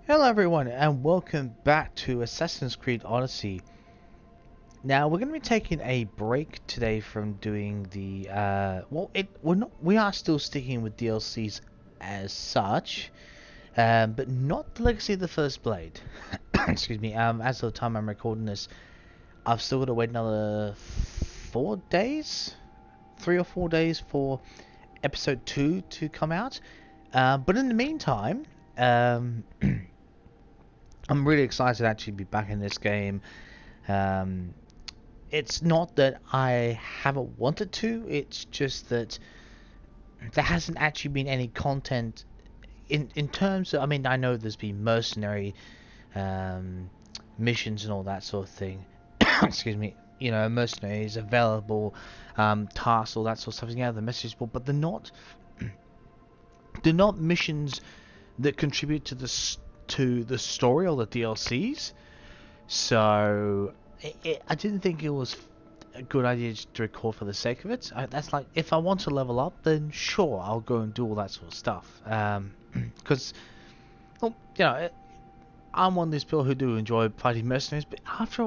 Hello everyone and welcome back to Assassin's Creed Odyssey. Now we're going to be taking a break today from doing the we are still sticking with DLCs as such, but not the Legacy of the First Blade. Excuse me. As of the time I'm recording this, I've still got to wait another 4 days, 3 or 4 days for episode 2 to come out. But in the meantime, I'm really excited to actually be back in this game. It's not that I haven't wanted to, it's just that there hasn't actually been any content in terms of, I mean, I know there's been mercenary missions and all that sort of thing. Excuse me. You know, mercenaries available, tasks, all that sort of stuff. Yeah, the message board, but they're not missions that contribute to the story or the DLCs. So I didn't think it was a good idea just to record for the sake of it. That's like, if I want to level up, then sure, I'll go and do all that sort of stuff. Because, well, you know, I'm one of these people who do enjoy fighting mercenaries, but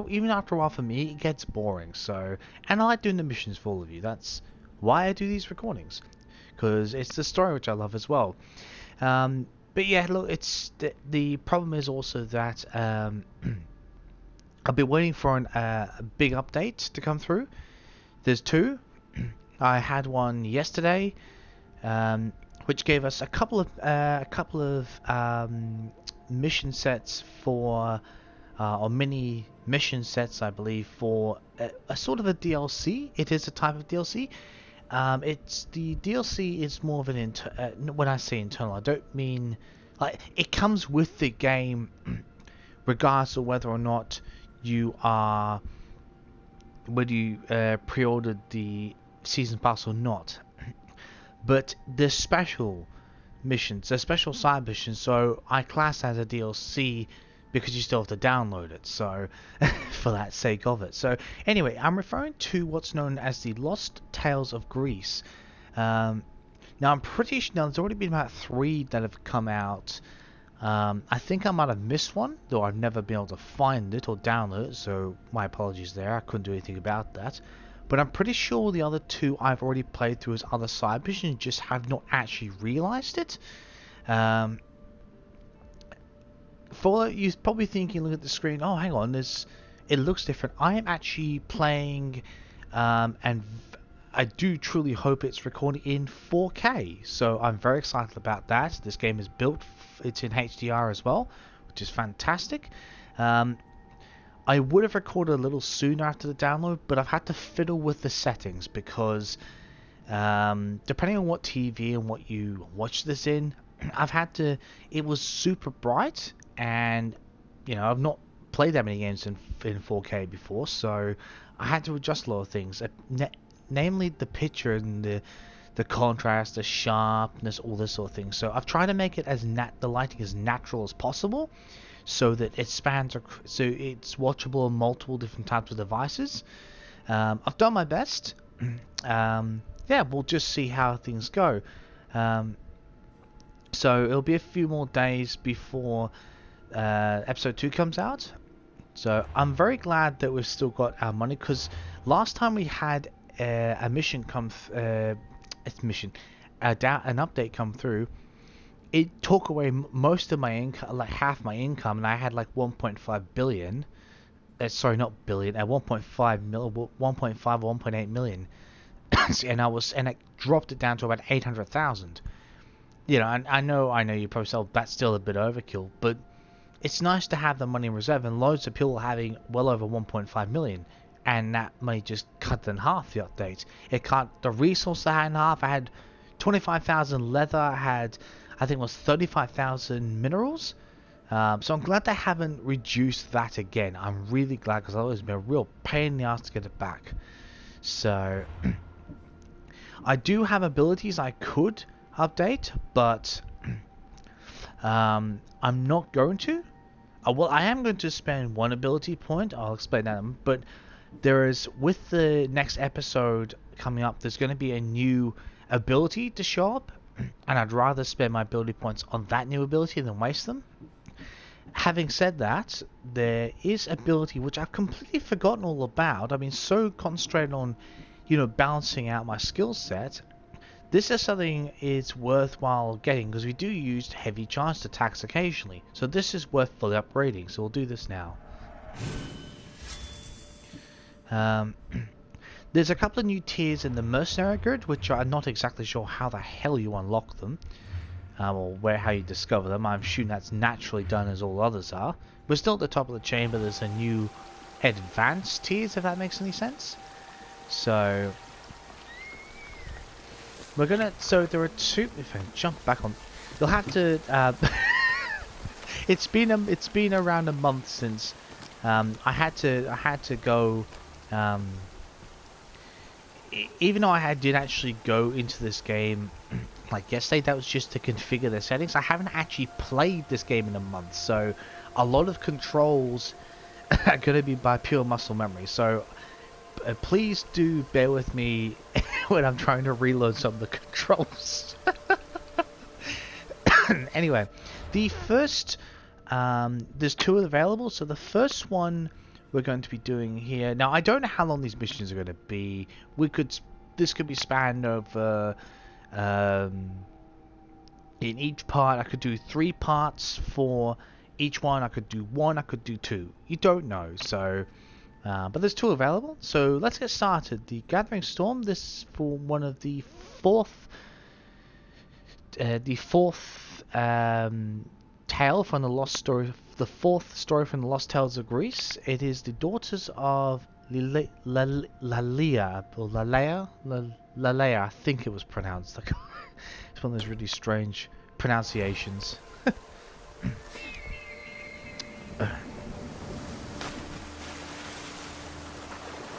even after a while for me, it gets boring. So, and I like doing the missions for all of you. That's why I do these recordings, because it's the story which I love as well. But yeah, look, it's the problem is also that I've been waiting for a big update to come through. There's two. I had one yesterday, which gave us a couple of mission sets for or mini mission sets, I believe, for a sort of a DLC. It is a type of DLC. It's the DLC is more of an when I say internal, I don't mean like it comes with the game, regardless of whether or not you are pre-ordered the season pass or not. But the special missions, the special side missions, so I class as a DLC because you still have to download it, so for that sake of it. So anyway, I'm referring to what's known as the Lost Tales of Greece. Now I'm pretty sure there's already been about 3 that have come out. I think I might have missed one, though I've never been able to find it or download it, so my apologies there, I couldn't do anything about that. But I'm pretty sure the other 2 I've already played through as other side missions, just have not actually realised it. For you're probably thinking, look at the screen, oh hang on, it looks different. I am actually playing, and I do truly hope it's recorded in 4K, so I'm very excited about that. This game is built, it's in HDR as well, which is fantastic. I would have recorded a little sooner after the download, but I've had to fiddle with the settings because depending on what TV and what you watch this in, it was super bright, and you know, I've not played that many games in 4K before, so I had to adjust a lot of things, namely the picture and the contrast, the sharpness, all this sort of thing. So I've tried to make it as the lighting as natural as possible, so that it spans, so it's watchable on multiple different types of devices. I've done my best. Yeah, we'll just see how things go. So it'll be a few more days before episode 2 comes out. So I'm very glad that we've still got our money, because last time we had a mission an update come through, it took away most of my income, like half my income, and I had like 1.5 billion. Sorry, not billion. 1.5 million, 1.5 or 1.8 million, and it dropped it down to about 800,000. You know, and I know you probably say, that's still a bit overkill, but it's nice to have the money in reserve, and loads of people having well over 1.5 million, and that money just cut in half the update. It cut the resource I had in half. I had 25,000 leather, I think it was 35,000 minerals. So I'm glad they haven't reduced that again. I'm really glad, because otherwise it's been a real pain in the ass to get it back. So I do have abilities I could update, but I'm not going to. Well, I am going to spend 1 ability point. I'll explain that. But there is, with the next episode coming up, there's going to be a new ability to show up, and I'd rather spend my ability points on that new ability than waste them. Having said that, there is ability which I've completely forgotten all about. I've been so concentrated on, balancing out my skill set. This is something it's worthwhile getting because we do use heavy charged attacks occasionally. So this is worth fully upgrading. So we'll do this now. There's a couple of new tiers in the Mercenary Grid, which I'm not exactly sure how the hell you unlock them. Or how you discover them. I'm assuming that's naturally done as all others are. We're still at the top of the chain, but there's a new advanced tiers, if that makes any sense. So we're gonna. So there are two. If I can jump back on, you'll have to. It's been around a month since I had to go. Even though I did actually go into this game like yesterday, that was just to configure the settings. I haven't actually played this game in a month, so a lot of controls are going to be by pure muscle memory. So please do bear with me when I'm trying to reload some of the controls. Anyway, the first there's two available. So the first one we're going to be doing here. Now I don't know how long these missions are going to be. This could be spanned over. In each part, I could do 3 parts for each one. I could do 1. I could do 2. You don't know. So, but there's 2 available. So let's get started. The Gathering Storm. This is for one of the fourth tale from the lost story. The 4th story from the Lost Tales of Greece. It is the daughters of Lalea, I think it was pronounced. It's one of those really strange pronunciations.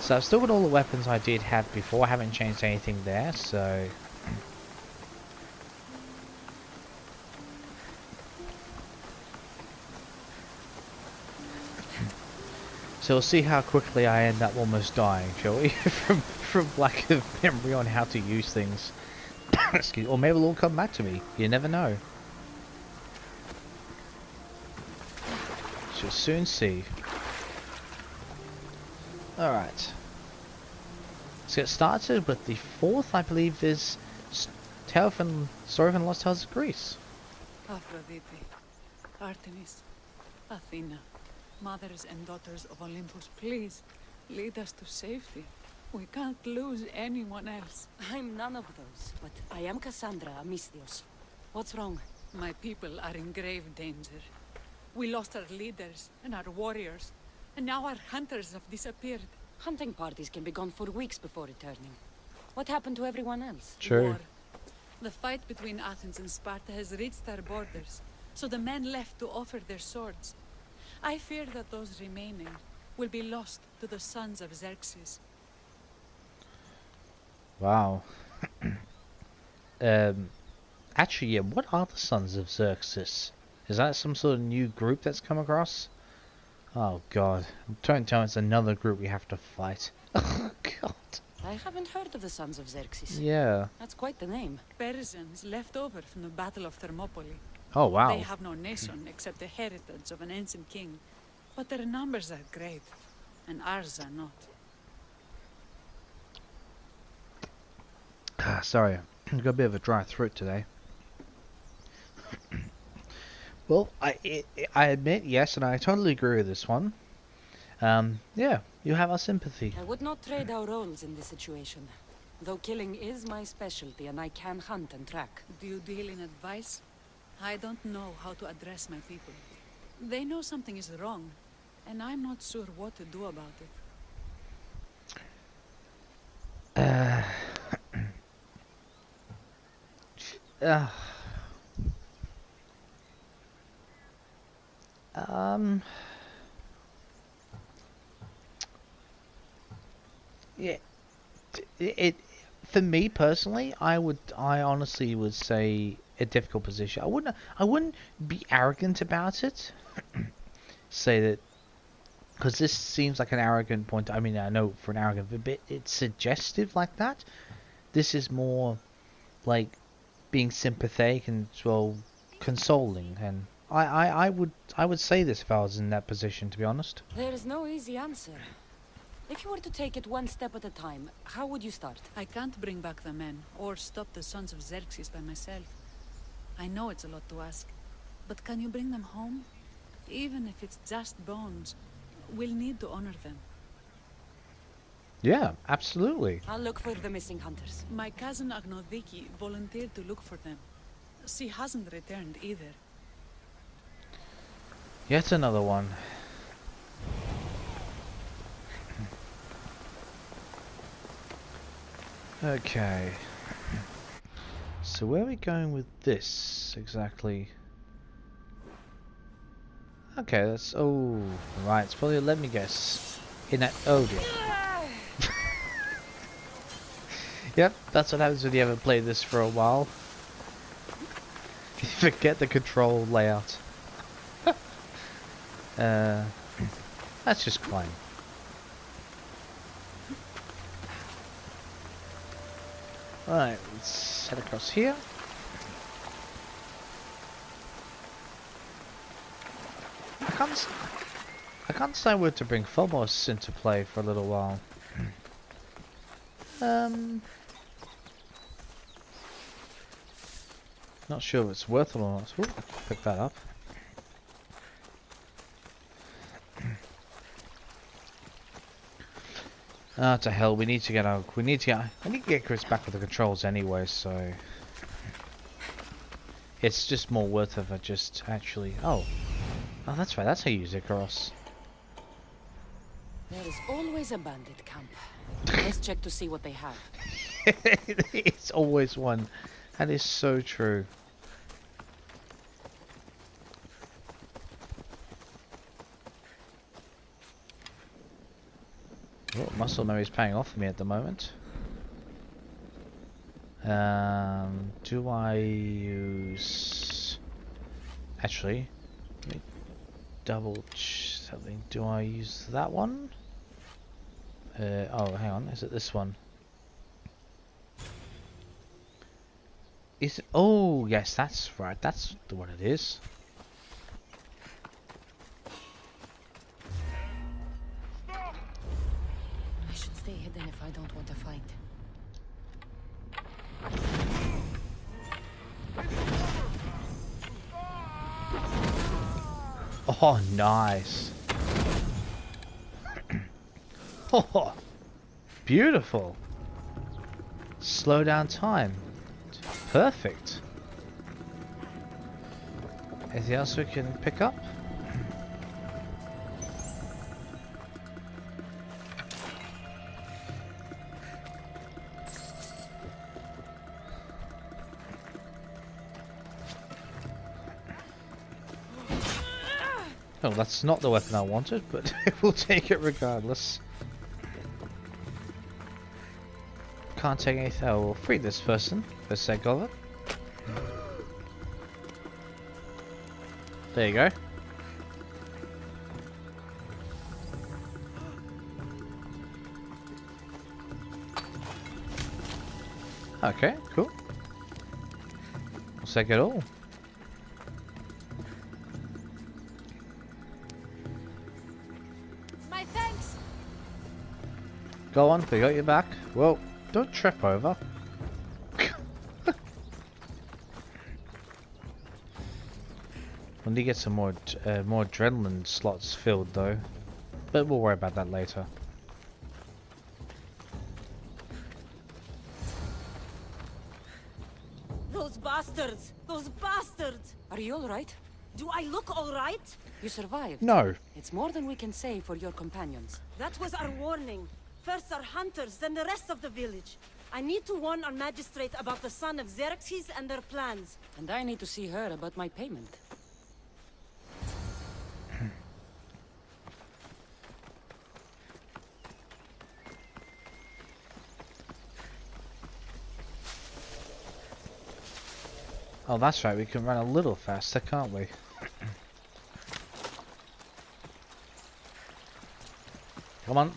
So I've still got all the weapons I did have before. I haven't changed anything there, so. So we'll see how quickly I end up almost dying, shall we? from lack of memory on how to use things. Excuse, or maybe it'll all come back to me. You never know. Shall soon see. Alright. Let's get started with the 4th, I believe, is Story from the Lost Tales of Greece. Aphrodite, Artemis, Athena. Mothers and daughters of Olympus, please, lead us to safety. We can't lose anyone else. I'm none of those, but I am Cassandra Amistios. What's wrong? My people are in grave danger. We lost our leaders and our warriors, and now our hunters have disappeared. Hunting parties can be gone for weeks before returning. What happened to everyone else? True. War. The fight between Athens and Sparta has reached our borders, so the men left to offer their swords. I fear that those remaining will be lost to the sons of Xerxes. Wow. Actually, yeah, what are the sons of Xerxes? Is that some sort of new group that's come across? Oh god. Don't tell me it's another group we have to fight. Oh god. I haven't heard of the sons of Xerxes. Yeah. That's quite the name. Persians left over from the Battle of Thermopylae. Oh wow. They have no nation except the heritage of an ancient king. But their numbers are great, and ours are not. Sorry, I've got a bit of a dry throat today. Well, I admit, yes, and I totally agree with this one. Yeah, you have our sympathy. I would not trade our roles in this situation. Though killing is my specialty and I can hunt and track. Do you deal in advice? I don't know how to address my people. They know something is wrong, and I'm not sure what to do about it. Yeah, it for me personally, I honestly would say a difficult position. I wouldn't be arrogant about it. Say that because this seems like an arrogant point. I mean, I know for an arrogant bit, it's suggestive like that. This is more like being sympathetic and, well, consoling, and I would say this if I was in that position, to be honest. There is no easy answer. If you were to take it one step at a time, how would you start? I can't bring back the men, or stop the sons of Xerxes by myself. I know it's a lot to ask, but can you bring them home? Even if it's just bones, we'll need to honor them. Yeah, absolutely. I'll look for the missing hunters. My cousin Agnodiki volunteered to look for them. She hasn't returned either. Yet another one. Okay. So where are we going with this exactly? Okay, that's oh right. It's probably let me guess. In that oh dear. Yep, that's what happens when you haven't played this for a while. You forget the control layout. That's just fine. Alright, let's head across here. I can't decide where to bring Phobos into play for a little while. Not sure if it's worth it or not. Ooh, pick that up. Ah, to hell, we need to get I need to get Chris back with the controls anyway, so it's just more worth it if I just actually oh that's right, that's how you use Icaros. There is always a bandit camp. Let's check to see what they have. It's always one. That is so true. Oh, muscle memory is paying off for me at the moment. Do I use... Actually, let me double something. Do I use that one? Oh, hang on. Is it this one? Is it? Oh, yes, that's right. That's the one it is. I should stay hidden if I don't want to fight. Oh, nice. Oh, beautiful. Slow down time. Perfect. Anything else we can pick up? Oh, that's not the weapon I wanted, but we'll take it regardless. Can't take anything. Oh, we'll free this person for the sake of it. There you go. Okay, cool. We'll take it all. My thanks. Go on, we got your back. Whoa, don't trip over. We need to get some more adrenaline slots filled though, but we'll worry about that later. Those bastards! Those bastards! Are you all right? Do I look all right? You survived. No. It's more than we can say for your companions. That was our warning. First our hunters, then the rest of the village. I need to warn our magistrate about the son of Xerxes and their plans. And I need to see her about my payment. Oh, that's right, we can run a little faster, can't we? Come on.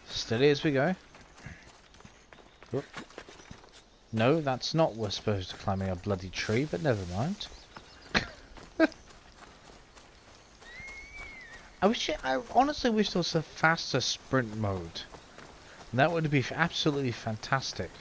Steady as we go. Whoop. No, that's not we're supposed to climbing a bloody tree, but never mind. I honestly wish there was a faster sprint mode. That would be absolutely fantastic.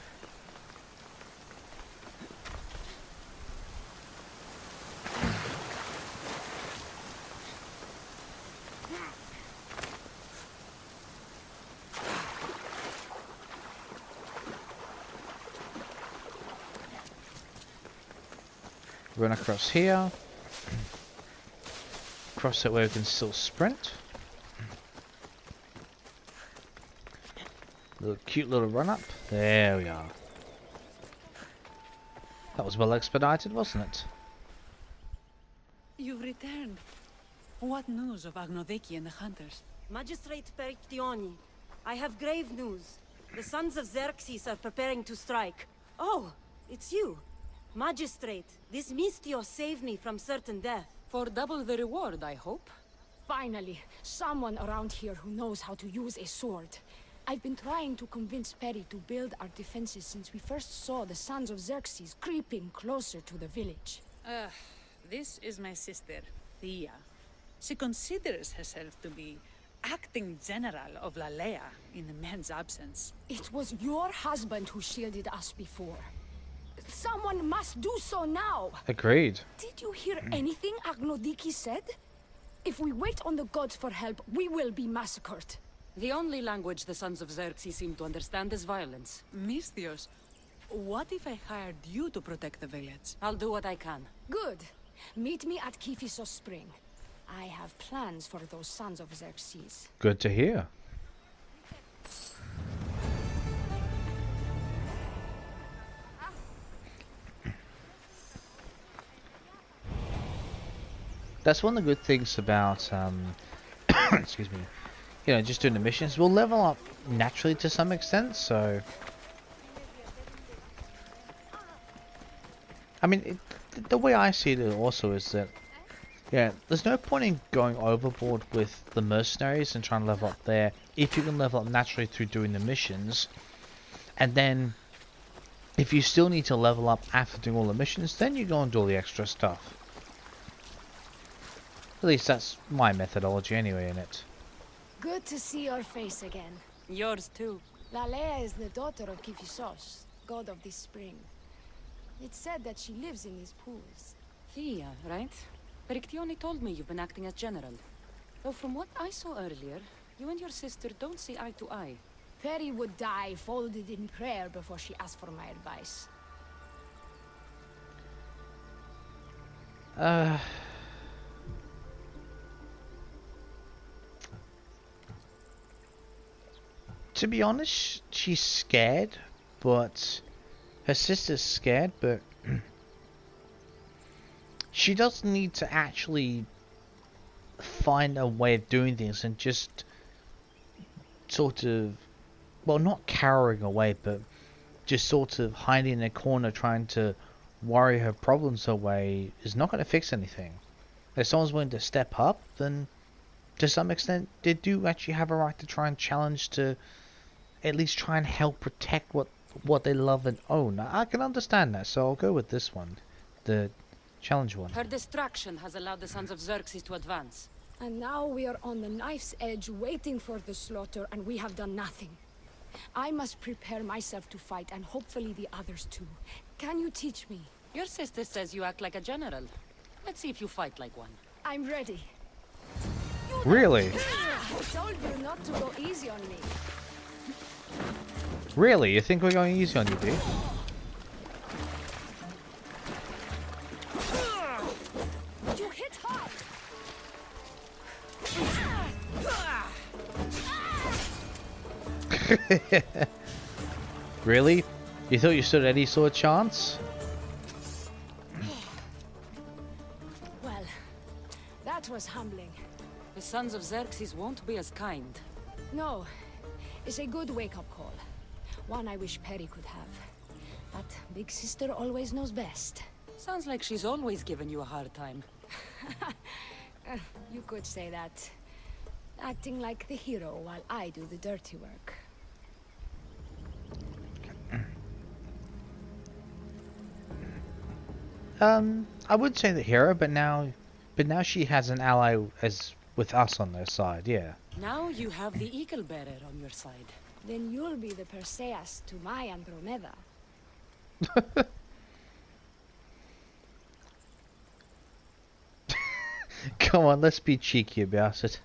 Run across here. Cross it where we can still sprint. Cute little run up. There we are. That was well expedited, wasn't it? You've returned. What news of Agnodeki and the hunters? Magistrate Perictioni, I have grave news. The sons of Xerxes are preparing to strike. Oh, it's you. Magistrate, this Mistio saved me from certain death. For double the reward, I hope. Finally, someone around here who knows how to use a sword. I've been trying to convince Perry to build our defenses since we first saw the sons of Xerxes creeping closer to the village. This is my sister, Thea. She considers herself to be acting general of Lalea in the man's absence. It was your husband who shielded us before. Someone must do so now! Agreed. Did you hear anything Agnodiki said? If we wait on the gods for help, we will be massacred. The only language the sons of Xerxes seem to understand is violence. Mistios, what if I hired you to protect the village? I'll do what I can. Good. Meet me at Kiphisos Spring. I have plans for those sons of Xerxes. Good to hear. That's one of the good things about, excuse me, you know, just doing the missions. We'll level up naturally to some extent, so... I mean, the way I see it also is that, yeah, there's no point in going overboard with the mercenaries and trying to level up there if you can level up naturally through doing the missions. And then, if you still need to level up after doing all the missions, then you go and do all the extra stuff. At least that's my methodology anyway in it. Good to see your face again. Yours too. Lalea is the daughter of Kiphisos, god of the spring. It's said that she lives in these pools. Thea, right? Perictioni told me you've been acting as general. Though from what I saw earlier, you and your sister don't see eye to eye. Perry would die folded in prayer before she asked for my advice. To be honest, she's scared, but her sister's scared, but she does need to actually find a way of doing things and just sort of, well, not cowering away, but just sort of hiding in a corner trying to worry her problems away is not going to fix anything. If someone's willing to step up, then to some extent they do actually have a right to try and challenge, to at least try and help protect what they love and own. I can understand that, so I'll go with this one, the challenge one. Her distraction has allowed the sons of Xerxes to advance. And now we are on the knife's edge waiting for the slaughter, and we have done nothing. I must prepare myself to fight, and hopefully the others too. Can you teach me? Your sister says you act like a general. Let's see if you fight like one. I'm ready. Really? I told you not to go easy on me. Really? You think we're going easy on you, dude? You hit hard! Really? You thought you stood any sort of chance? Well, that was humbling. The sons of Xerxes won't be as kind. No, it's a good wake-up call. One I wish Perry could have. But Big Sister always knows best. Sounds like she's always given you a hard time. You could say that. Acting like the hero while I do the dirty work. I would say the hero, but now she has an ally as with us on their side. Yeah. Now you have the Eagle Bearer on your side. Then you'll be the Perseus to my Andromeda. Come on, let's be cheeky about it.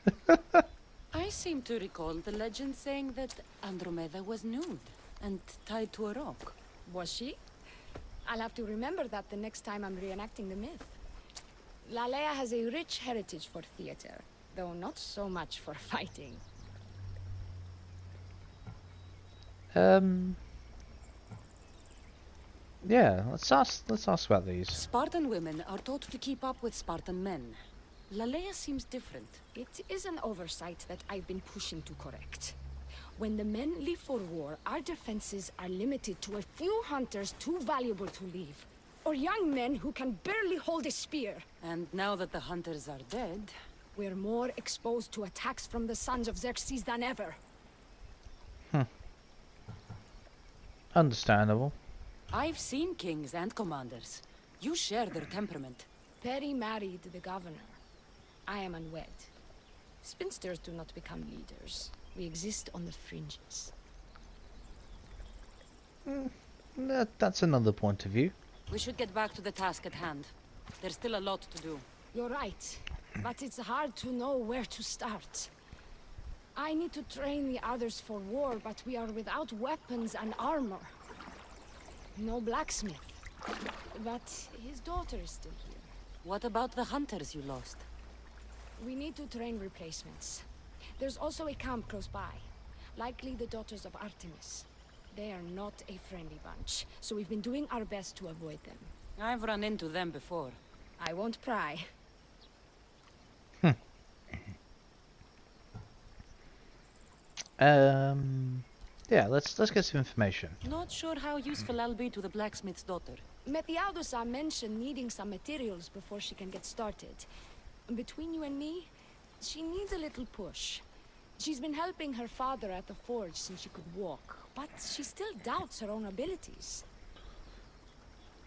I seem to recall the legend saying that Andromeda was nude and tied to a rock. Was she? I'll have to remember that the next time I'm reenacting the myth. Lalea has a rich heritage for theater, though not so much for fighting. Yeah, let's ask about these. Spartan women are taught to keep up with Spartan men. Lalea seems different. It is an oversight that I've been pushing to correct. When the men leave for war, our defenses are limited to a few hunters too valuable to leave, or young men who can barely hold a spear. And now that the hunters are dead... We're more exposed to attacks from the sons of Xerxes than ever. Understandable. I've seen kings and commanders. You share their temperament. Perry married the governor. I am unwed. Spinsters do not become leaders. We exist on the fringes. That's another point of view. We should get back to the task at hand. There's still a lot to do. You're right, but it's hard to know where to start. I need to train the others for war, but we are without weapons and armor. No blacksmith. But his daughter is still here. What about the hunters you lost? We need to train replacements. There's also a camp close by. Likely the daughters of Artemis. They are not a friendly bunch, so we've been doing our best to avoid them. I've run into them before. I won't pry. Yeah, let's get some information. Not sure how useful I'll be to the blacksmith's daughter. Methiadusa mentioned needing some materials before she can get started. Between you and me, she needs a little push. She's been helping her father at the forge since she could walk, but she still doubts her own abilities.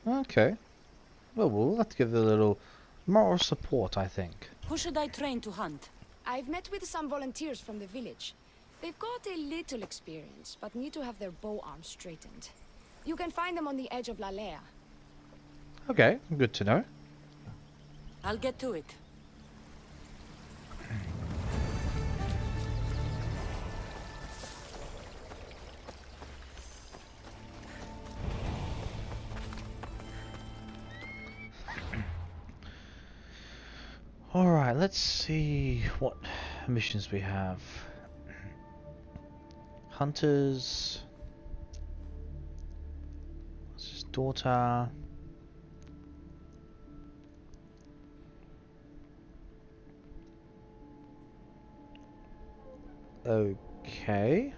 Okay. Well, we'll have to give her a little moral support, I think. Who should I train to hunt? I've met with some volunteers from the village. They've got a little experience, but need to have their bow arms straightened. You can find them on the edge of Lalea. Okay, good to know. I'll get to it. Alright, let's see what missions we have. Hunters. This is daughter. Okay.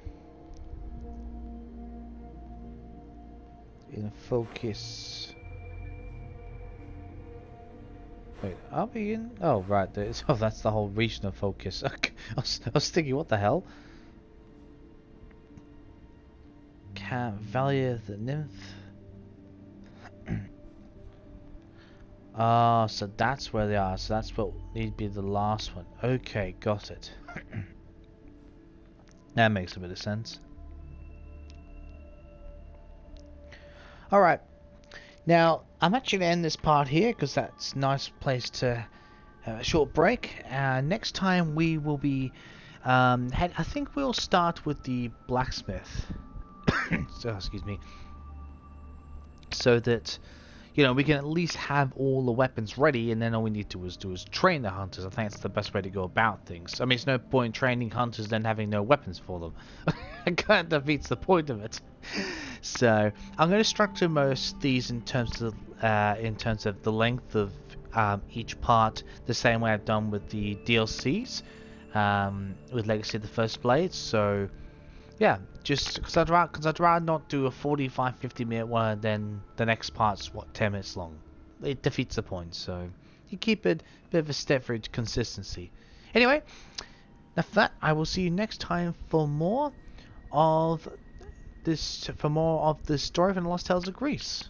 In focus. Wait, are we in? Oh, right. Oh, that's the whole region of focus. I was thinking, what the hell? Valley of the Nymph. Ah, so that's where they are. So that's what need to be the last one. Okay, got it. That makes a bit of sense. Alright. Now, I'm actually going to end this part here because that's a nice place to have a short break. Next time we will be... I think we'll start with the blacksmith. So, excuse me. So that, you know, we can at least have all the weapons ready, and then all we need to do is train the hunters. I think that's the best way to go about things. I mean, it's no point training hunters then having no weapons for them. It kind of defeats the point of it. So I'm going to structure most these in terms of the length of each part, the same way I've done with the DLCs with Legacy of the First Blade. So yeah, just because I'd rather not do a 45-50 minute one and then the next part's 10 minutes long. It defeats the point. So you keep it a bit of a step for consistency. Anyway, enough of that. I will see you next time for more of this story from the Lost Tales of Greece.